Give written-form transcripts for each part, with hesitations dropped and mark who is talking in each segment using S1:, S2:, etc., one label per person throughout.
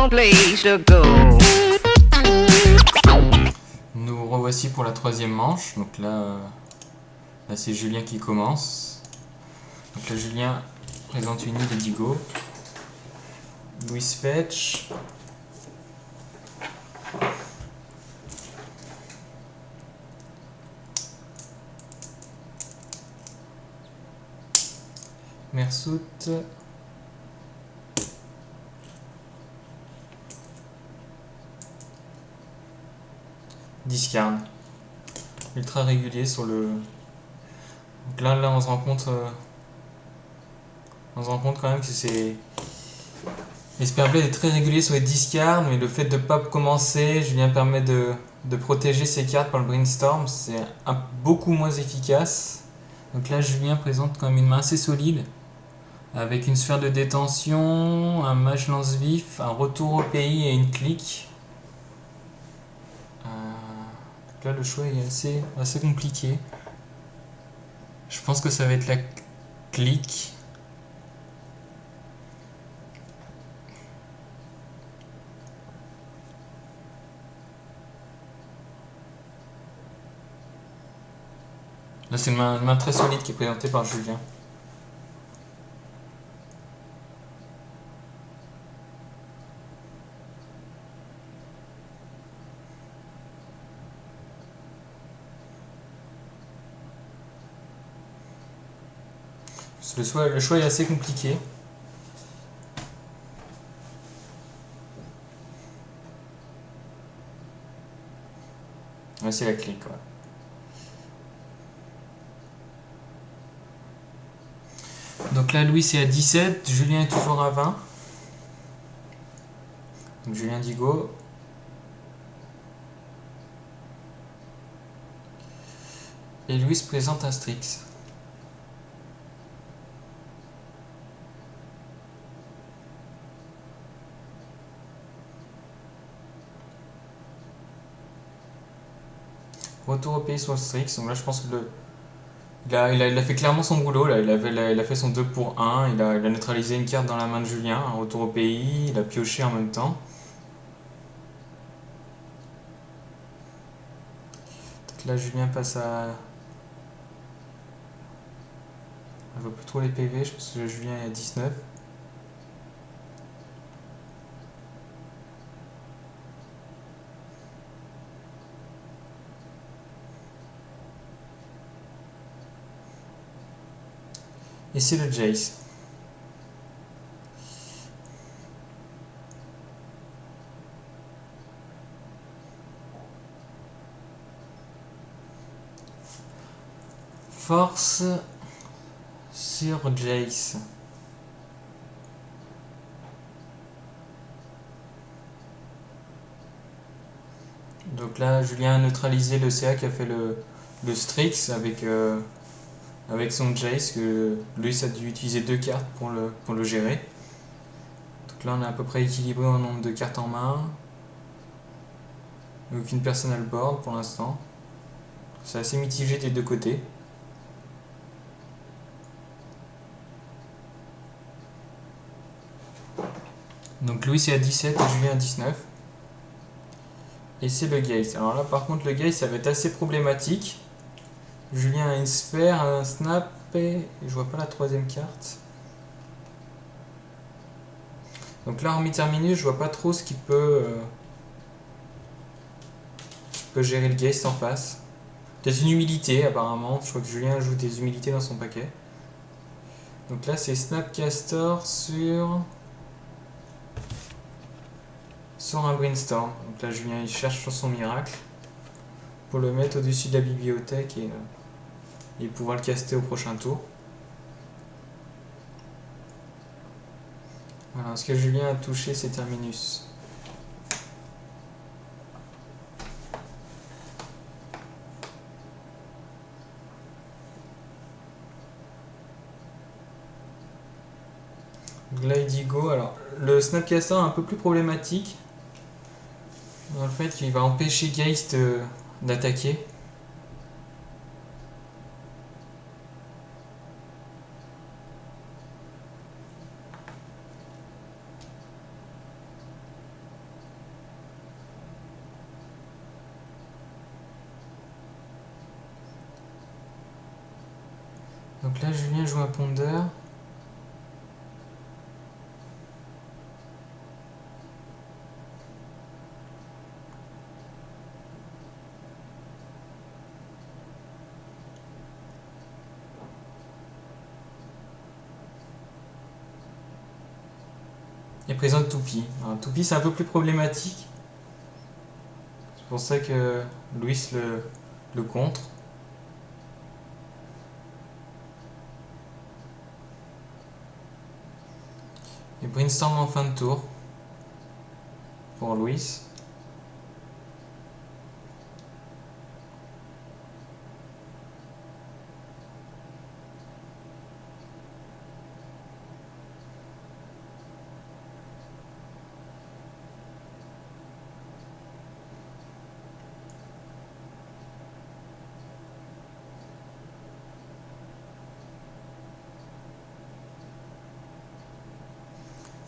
S1: wrong place to go.
S2: Nous revoici pour la troisième manche. Donc là c'est Julien qui commence. Donc là Julien présente une île d'Edigo. Louis Fetch. Mersout. Discard. Ultra régulier sur le. Donc là on se rend compte. On se rend compte quand même que c'est. Esperblade est très régulier sur les discards, mais le fait de ne pas commencer, Julien permet de protéger ses cartes par le Brainstorm, c'est beaucoup moins efficace. Donc là Julien présente quand même une main assez solide, avec une sphère de détention, un mage lance-vif, un retour au pays et une clique. Donc là le choix est assez compliqué. Je pense que ça va être la clique. Là c'est une main très solide qui est présentée par Julien. Le choix est assez compliqué. Ouais, c'est la clique, quoi. Donc là, Louis est à 17, Julien est toujours à 20. Donc Julien dit go. Et Louis présente un Strix. Retour au pays sur le Strix. Donc là, je pense que il a fait clairement son boulot. Là. Il a fait son 2 pour 1. Il a neutralisé une carte dans la main de Julien. Un retour au pays. Il a pioché en même temps. Donc là, Julien passe à. Je vois plus trop les PV. Je pense que Julien est à 19. Et c'est le Jace. Force sur Jace. Donc là, Julien a neutralisé le CA qui a fait le Strix avec son Jace, que lui ça a dû utiliser 2 cartes pour le gérer. Donc là on est à peu près équilibré en nombre de cartes en main. Aucune personal board pour l'instant. C'est assez mitigé des deux côtés. Donc Louis est à 17 et Julien à 19. Et c'est le Gaze. Alors là par contre le Gaze ça va être assez problématique. Julien a une sphère, un snap et je vois pas la troisième carte. Donc là, hormis Terminus, je vois pas trop ce qui peut gérer le Geist en face. Peut-être une humilité, apparemment. Je crois que Julien ajoute des humilités dans son paquet. Donc là, c'est Snapcaster sur un Brainstorm. Donc là, Julien il cherche sur son miracle pour le mettre au-dessus de la bibliothèque et pouvoir le caster au prochain tour. Voilà, ce que Julien a touché, c'est Terminus. Donc là, il dit go. Alors, le Snapcaster est un peu plus problématique dans le fait qu'il va empêcher Geist d'attaquer. Donc là, Julien joue un ponder. Et présente toupie. Alors, toupie, c'est un peu plus problématique. C'est pour ça que Louis le contre. Et brainstorm en fin de tour pour Louis.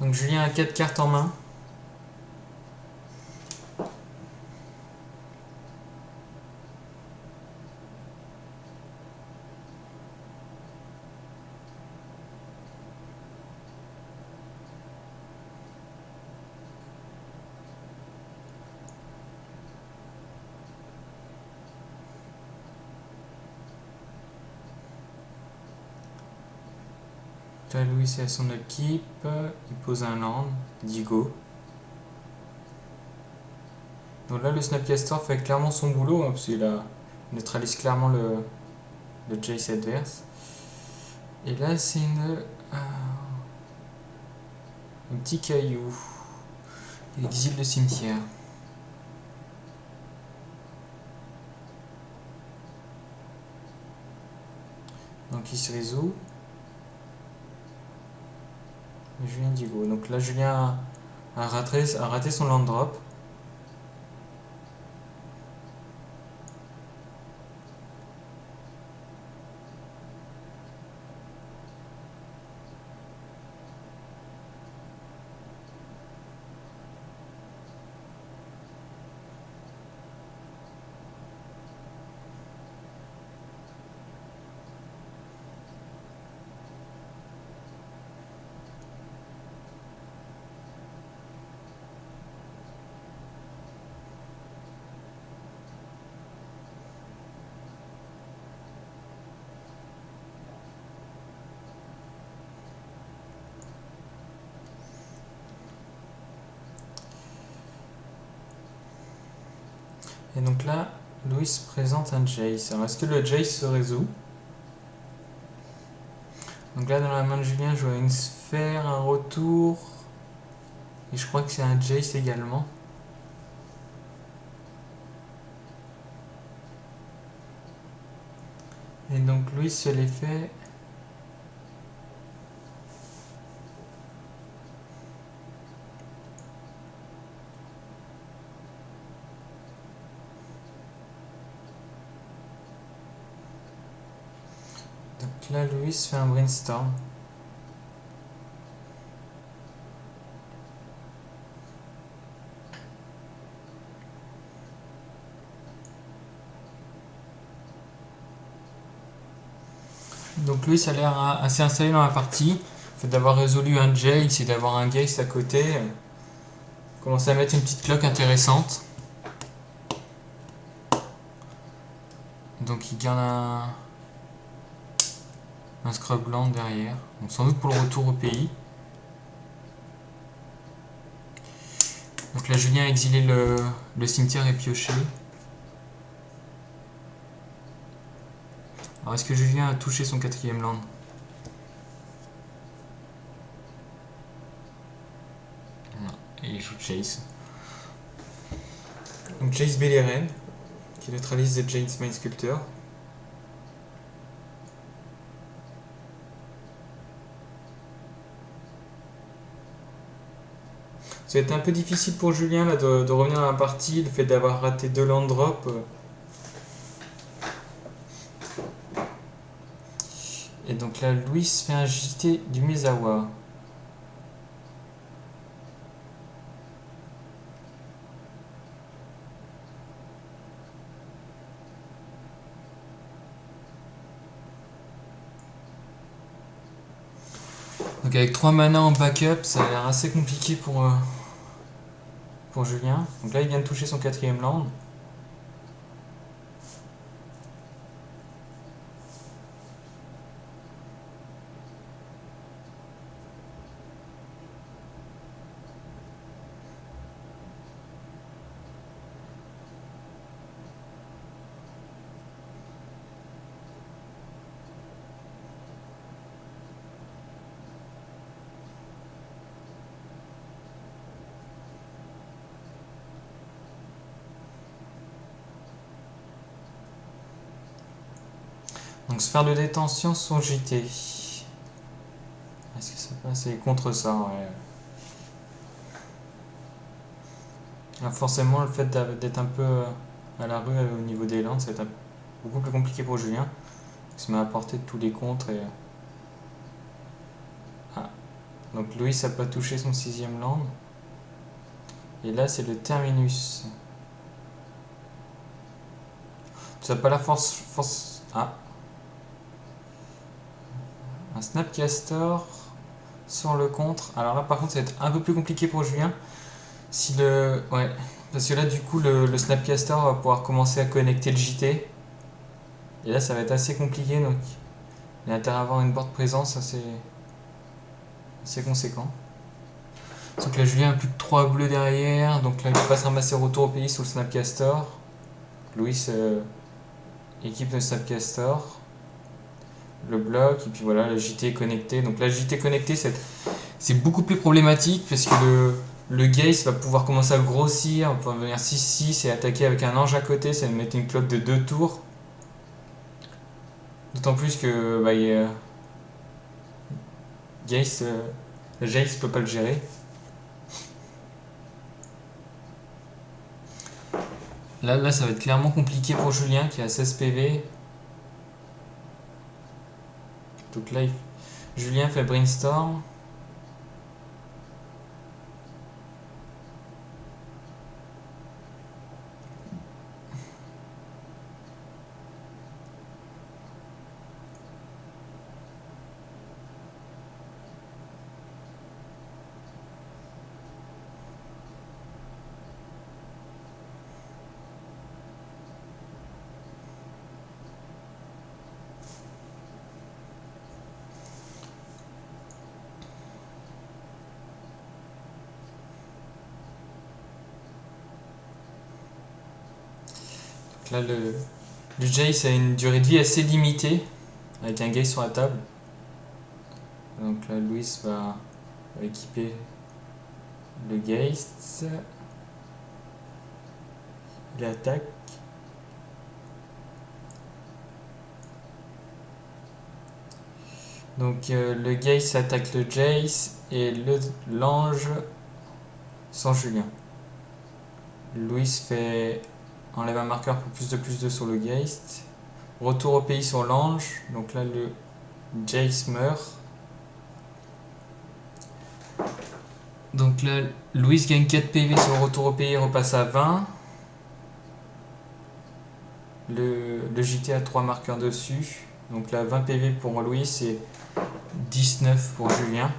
S2: Donc Julien a 4 cartes en main. Là, Louis est à son équipe. Il pose un land. Digo. Donc là, le Snapcaster fait clairement son boulot, hein, parce qu'il neutralise clairement le Jace adverse. Et là, c'est un petit caillou. Il exile le cimetière. Donc il se résout. Et Julien Digo. Donc là, Julien a raté son land drop. Et donc là, Louis présente un Jace. Alors est-ce que le Jace se résout? Donc là, dans la main de Julien, je vois une sphère, un retour. Et je crois que c'est un Jace également. Et donc Louis se les fait. Donc là, Louis fait un brainstorm. Donc Louis a l'air assez installé dans la partie. Le fait d'avoir résolu un Jace et d'avoir un Geist à côté, commence à mettre une petite cloque intéressante. Donc il garde un Scrubland derrière. Donc sans doute pour le retour au pays. Donc là, Julien a exilé le cimetière et pioché. Alors est-ce que Julien a touché son 4e land? Non, et il joue Chase. Donc Chase Beleren, qui neutralise The Jane's Mind Sculptor. Ça va être un peu difficile pour Julien là, de revenir dans la partie, le fait d'avoir raté 2 land drops. Et donc là, Louis fait un JT du Misawa. Donc avec 3 mana en backup, ça a l'air assez compliqué pour Julien. Donc là il vient de toucher son 4ème land. Donc sphère de détention son JT. Est-ce que ça passe? C'est contre ça, ouais. Alors forcément, le fait d'être un peu à la rue au niveau des landes, ça va être beaucoup plus compliqué pour Julien. Il se met à portée de tous les contres et... Ah. Donc Louis n'a pas touché son 6ème land. Et là, c'est le terminus. Tu n'as pas la force... Ah. Un Snapcaster sur le contre. Alors là, par contre, ça va être un peu plus compliqué pour Julien. Si le... Ouais. Parce que là, du coup, le Snapcaster va pouvoir commencer à connecter le JT. Et là, ça va être assez compliqué. Donc, il a intérêt à avoir une board présence assez conséquent. Donc là, Julien a plus que 3 bleus derrière. Donc là, il passe ramasser retour au pays sous le Snapcaster. Louis équipe de Snapcaster. Le bloc, et puis voilà, la JT est connectée. Donc la JT connectée, c'est beaucoup plus problématique parce que le Geist va pouvoir commencer à grossir, on va venir 6-6 et attaquer avec un ange à côté, ça va mettre une cloque de 2 tours. D'autant plus que Geist, le Geist peut pas le gérer. Là, ça va être clairement compliqué pour Julien qui a 16 PV. Donc là, Julien fait Brainstorm. Là, le Jace a une durée de vie assez limitée, avec un Geist sur la table. Donc là, Louis va équiper le Geist. Il attaque. Donc le Geist attaque le Jace et l'ange sans Julien. Louis enlève un marqueur pour plus de sur le Geist. Retour au pays sur l'ange. Donc là, le Jace meurt. Donc là, Louis gagne 4 PV sur le retour au pays et repasse à 20. Le JT a 3 marqueurs dessus. Donc là, 20 PV pour Louis et 19 pour Julien.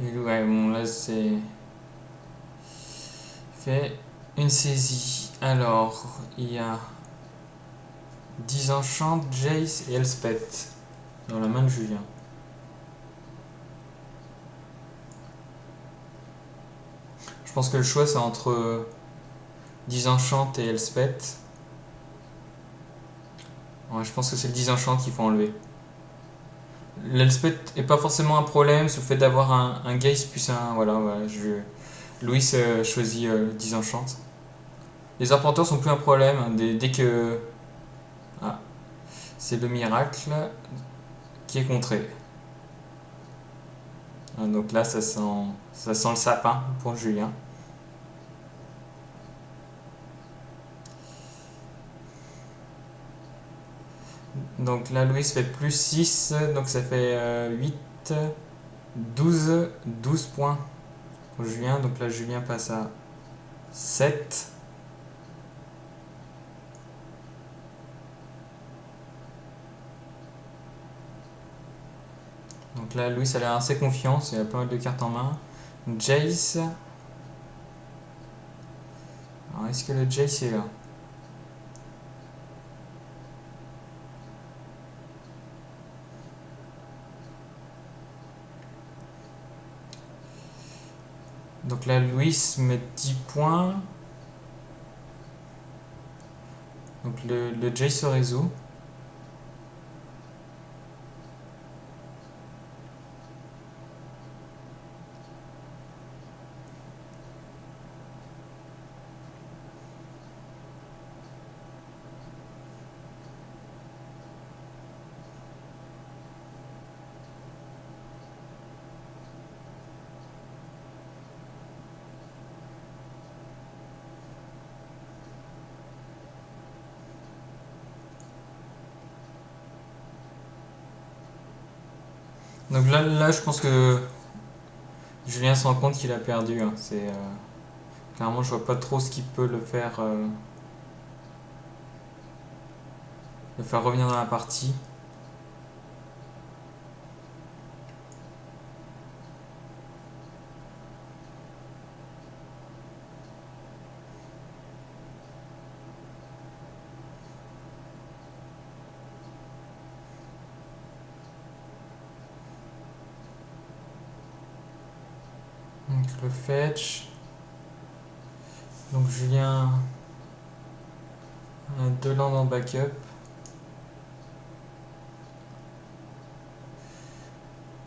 S2: Et ouais, bon, là, c'est fait une saisie. Alors, il y a 10 enchantes, Jace et Elspeth dans la main de Julien. Je pense que le choix, c'est entre 10 enchantes et Elspeth. Ouais, je pense que c'est le 10 enchantes qu'il faut enlever. L'Elspeth n'est pas forcément un problème, c'est le fait d'avoir un Geist plus un... Voilà, Louis choisit 10 enchantes. Les arpenteurs sont plus un problème, dès que... Ah, c'est le miracle qui est contré. Donc là, ça sent le sapin pour Julien. Donc là, Louis fait plus 6, donc ça fait 8, 12 points pour Julien. Donc là, Julien passe à 7. Donc là, Louis a l'air assez confiant, il a pas mal de cartes en main. Jace. Alors, est-ce que le Jace est là? Donc là, Louis met 10 points. Donc le Jace se résout. Donc là, je pense que Julien se rend compte qu'il a perdu, hein. Clairement, je vois pas trop ce qui peut le faire revenir dans la partie. Donc le fetch. Donc Julien a 2 landes en backup.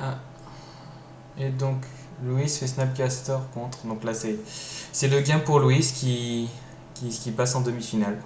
S2: Ah. Et donc Louis fait Snapcaster contre. Donc là c'est le gain pour Louis qui passe en demi-finale.